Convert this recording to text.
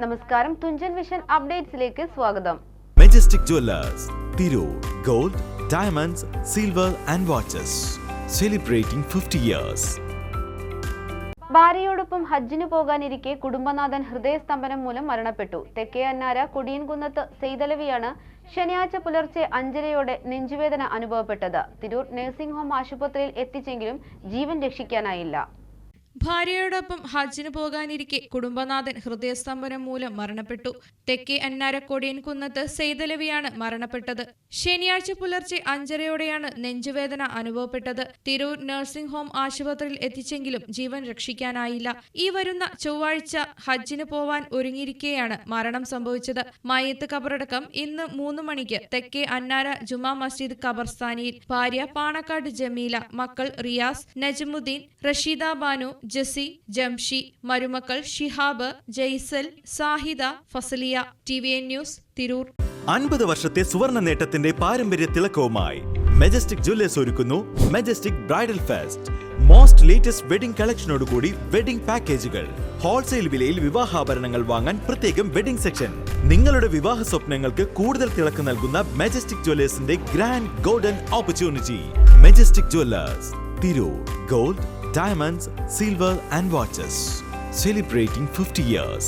നമസ്കാരം, തുഞ്ചൻ വിഷൻ അപ്ഡേറ്റ്സിലേക്ക് സ്വാഗതം. Majestic Jewellers, Tirur. Gold, diamonds, silver and watches. Celebrating 50 years. ഭാര്യയോടൊപ്പം ഹജ്ജിന് പോകാനിരിക്കെ കുടുംബനാഥൻ ഹൃദയസ്തംഭനം മൂലം മരണപ്പെട്ടു. തെക്കേ അന്നാര കൊടിയൻകുന്നത്ത് സെയ്തലവിയാണ് ശനിയാഴ്ച പുലർച്ചെ 5:30 നെഞ്ചുവേദന അനുഭവപ്പെട്ടത്. തിരൂർ നഴ്സിംഗ് ഹോം ആശുപത്രിയിൽ എത്തിച്ചെങ്കിലും ജീവൻ രക്ഷിക്കാനായില്ല. ഭാര്യയോടൊപ്പം ഹജ്ജിന് പോകാനിരിക്കെ കുടുംബനാഥൻ ഹൃദയസ്തംഭനം മൂലം മരണപ്പെട്ടു. തെക്കേ അന്നാര കൊടിയൻകുന്നത്ത് സെയ്തലവിയാണ് മരണപ്പെട്ടത്. ശനിയാഴ്ച പുലർച്ചെ 5:30 നെഞ്ചുവേദന അനുഭവപ്പെട്ടത്. തിരൂർ നഴ്സിംഗ് ഹോം ആശുപത്രിയിൽ എത്തിച്ചെങ്കിലും ജീവൻ രക്ഷിക്കാനായില്ല. ഈ വരുന്ന ചൊവ്വാഴ്ച ഹജ്ജിന് പോവാൻ ഒരുങ്ങിയിരിക്കെയാണ് മരണം സംഭവിച്ചത്. മയ്യത്ത് ഖബറടക്കം ഇന്ന് 3 മണിക്ക് തെക്കേ അന്നാര ജുമാ മസ്ജിദ് ഖബർസ്ഥാനിയിൽ. ഭാര്യ പാണക്കാട് ജമീല, മക്കൾ റിയാസ്, നജ്മുദ്ദീൻ, റഷീദ ബാനു, ജസി, ജംഷി, മരുമക്കൾ ഷിഹാബ്, ജയ്സൽ, സാഹിദ, ഫസലിയ. TVN news, Tirur. 50 വർഷത്തെ സുവർണ നേട്ടത്തിന്റെ പാരമ്പര്യ തിളക്കവുമായി മെജസ്റ്റിക് ജുവല്ലേഴ്സ് ഒരുക്കുന്നു Majestic bridal fest. Most latest wedding കളക്ഷനോടുകൂടി വെഡിംഗ് പാക്കേജുകൾ. ഹോൾസെയിൽ വിലയിൽ വിവാഹാഭരണങ്ങൾ വാങ്ങാൻ പ്രത്യേകം വെഡിംഗ് സെക്ഷൻ. നിങ്ങളുടെ വിവാഹ സ്വപ്നങ്ങൾക്ക് കൂടുതൽ തിളക്കം നൽകുന്ന മെജസ്റ്റിക് ജുവല്ലേഴ്സിന്റെ grand golden opportunity. Majestic Jewellers, Tirur. Gold, diamonds, silver and watches. Celebrating 50 years.